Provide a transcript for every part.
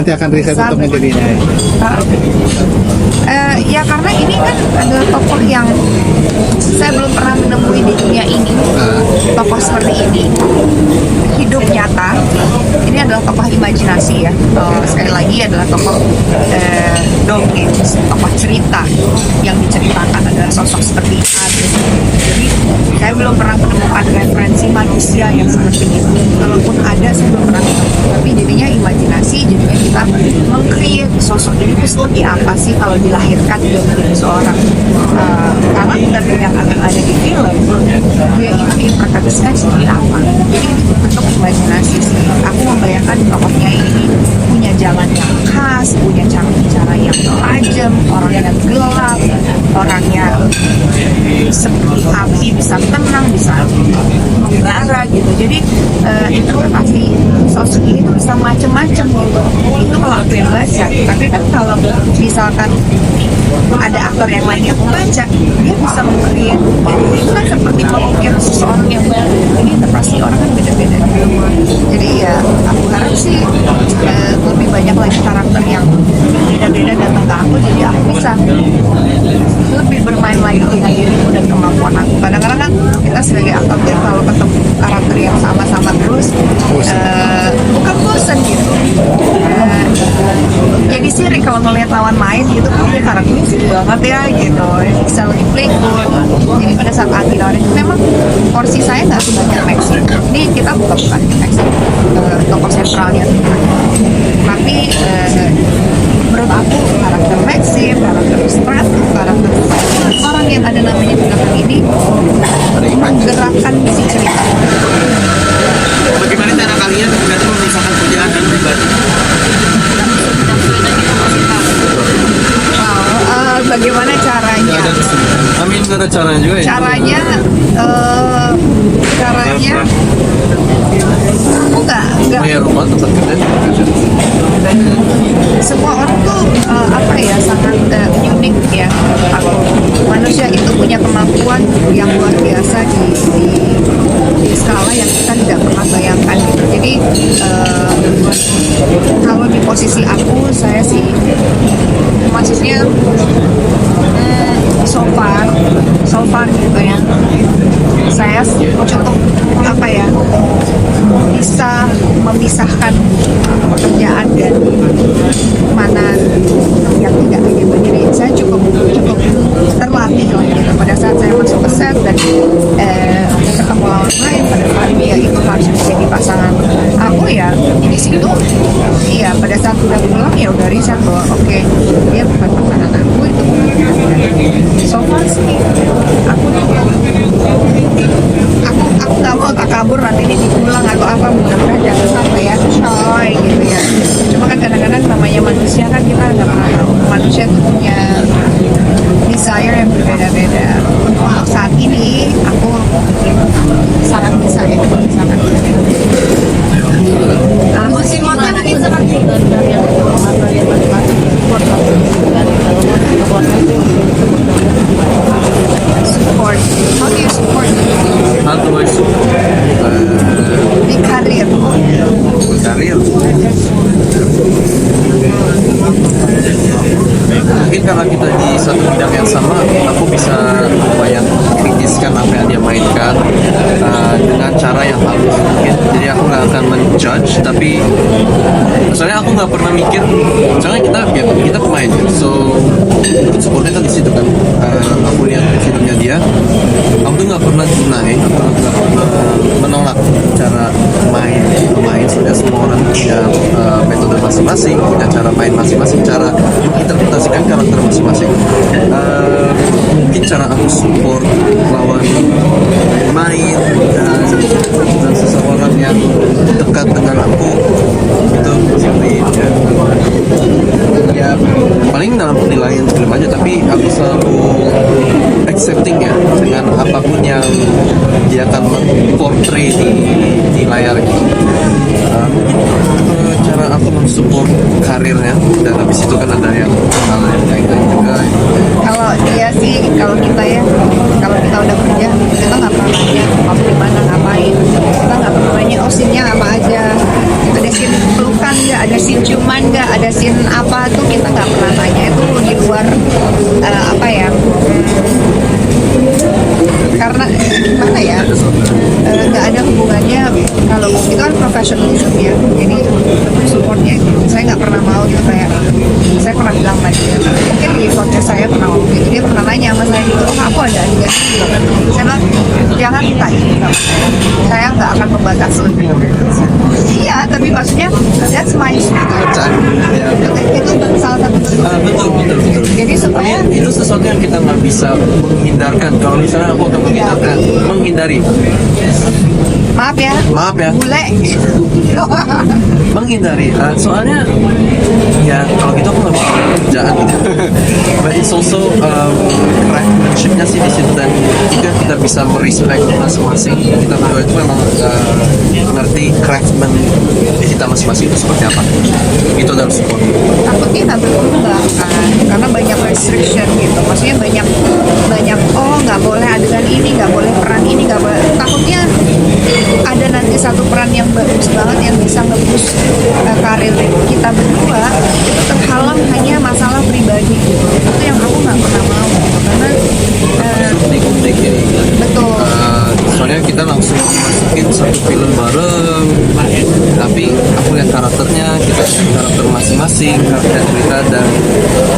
nanti akan riset untuk menjadinya? Ya karena ini kan adalah tokoh yang saya belum pernah menemui di dunia ini. Tokoh seperti ini hidup nyata. Ini adalah tokoh imajinasi ya. Sekali lagi adalah tokoh dongeng, tokoh cerita yang diceritakan adalah sosok seperti Ade. Jadi saya belum pernah menemukan referensi manusia yang seperti itu. Kalaupun ada, saya belum pernah menemukan. Tapi jadinya imajinasi, jadinya kita meng-create sosok ini itu seperti apa sih kalau dilahirkan dia menjadi seorang karakter yang akan ada di film, dia itu diinterpretasikan seperti apa. Jadi itu bentuk imajinasi sih. Aku membayangkan tokohnya ini punya jalan yang khas, punya cara bicara yang tajam, orang yang gelap, orangnya seperti api, bisa tenang, bisa membara gitu. Jadi interpretasi sosok ini tuh bisa macam-macam gitu. Itu kalau aku yang baca. Tapi kan kalau misalkan ada aktor yang lain yang membaca, dia bisa meng-create. Itu kan seperti memikir seseorang yang baru. Ini interpretasi orang kan beda-beda. Jadi ya aku harap sih lebih banyak lagi karakter yang beda-beda datang ke aku. Jadi aku bisa lebih bermain lagi dengan diriku dan kemampuan aku. Kadang-kadang kan kita sebagai aktor ya kalau ketemu karakter yang sama-sama terus bukan bosan gitu. Jadi sih kalau ngeliat lawan main gitu, karakternya sih banget ya gitu, bisa lebih playful. Jadi pada saat Adi lawan itu memang porsi saya nggak sebanyak Maxim. Ini kita bukan Maxim tokoh sentralnya, tapi menurut aku karakter Maxim, karakter Strat, karakter orang yang ada namanya di belakang ini menggerakkan si cerita. Bagaimana cara kalian berarti memisahkan kerjaan dan pribadi? Bagaimana caranya? Amin, ada caranya juga ya? Caranya aku nggak Bayar rumah tempat kerja. semua orang tuh sangat unik ya. Manusia itu punya kemampuan yang luar biasa di skala yang kita tidak pernah bayangkan gitu. Jadi kalau di posisi aku, saya sih maksudnya so far gitu ya, saya cukup bisa memisahkan pekerjaan dan mana yang tidak gitu. Jadi saya cukup terlatih lah gitu pada saat saya masuk ke set dan ketemu lawan main, pada saat dia itu harus menjadi pasangan aku ya di situ. Iya, pada saat udah pulang ya udah riset bahwa oke, dia bukan pasangan aku, itu so far sih aku nggak mau tak kabur nanti dia dipulang atau apa, mudah-mudahan jangan sampai ya coy gitu ya. Cuma kan kadang-kadang namanya manusia kan kita nggak pernah tahu, manusia itu punya desire yang berbeda-beda. Untuk saat ini aku sangat bisa ya, sangat musimnya mungkin seperti support. How do you support? How do I support? Di karir. Karir. Mungkin karena kita di satu bidang yang sama, aku bisa lumayan kritiskan apa yang dia mainkan dengan cara yang halus mungkin. Jadi aku nggak akan menjudge, tapi soalnya aku nggak pernah mikir, soalnya kita pemain, so supportnya kan di situ kan. Aku lihat filmnya dia, aku tuh nggak pernah deny atau nggak pernah menolak cara main pemain. Sudah semua orang punya metode masing-masing, punya cara main masing-masing, cara menginterpretasikan karakter masing-masing. Mungkin cara aku support lawan main dan seseorang yang dekat dengan aku itu seperti ya paling dalam penilaian film aja, tapi aku selalu accepting ya dengan apapun yang dia akan portray di layar gitu. Cara aku mensupport karirnya, dan habis itu kan ada yang hal yang lain juga. Kalau dia sih, kalau kita udah kerja profesionalism ya, jadi supportnya saya nggak pernah mau gitu. Kayak saya pernah bilang sama dia, mungkin di podcast saya pernah ngomong gitu, dia pernah nanya sama saya gitu, oh aku ada adegan ini, saya bilang jangan minta ini sama saya nggak akan membatasi. Iya, tapi maksudnya that's my style. Ya, Itu salah satu bentuk. betul. Jadi supaya Itu sesuatu yang kita nggak bisa menghindarkan. Kalau misalnya aku akan menghindari, maaf ya, bule. menghindari. Soalnya ya kalau gitu aku nggak bisa kerjaan gitu. But it's also craftsmanshipnya sih di situ, dan juga kita bisa merespect masing-masing. Kita berdua itu memang mengerti craftsman kita masing-masing itu seperti apa. Itu adalah support. Takutnya nggak berkembang kan, karena banyak restriction gitu. Maksudnya banyak oh nggak boleh adegan ini, nggak boleh peran ini, nggak boleh. Takutnya ada nanti satu peran yang bagus banget yang bisa nge-boost karir kita berdua itu terhalang hanya masalah pribadi gitu. Itu yang aku nggak pernah mau gitu. Karena Unik-unik ya. betul. Soalnya kita langsung masukin satu film bareng, tapi aku lihat karakternya, kita lihat karakter masing-masing, karakter cerita, dan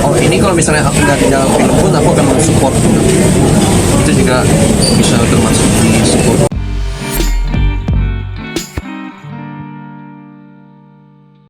oh ini kalau misalnya aku nggak di dalam film pun aku akan mensupport gitu. Itu juga bisa termasuk di support.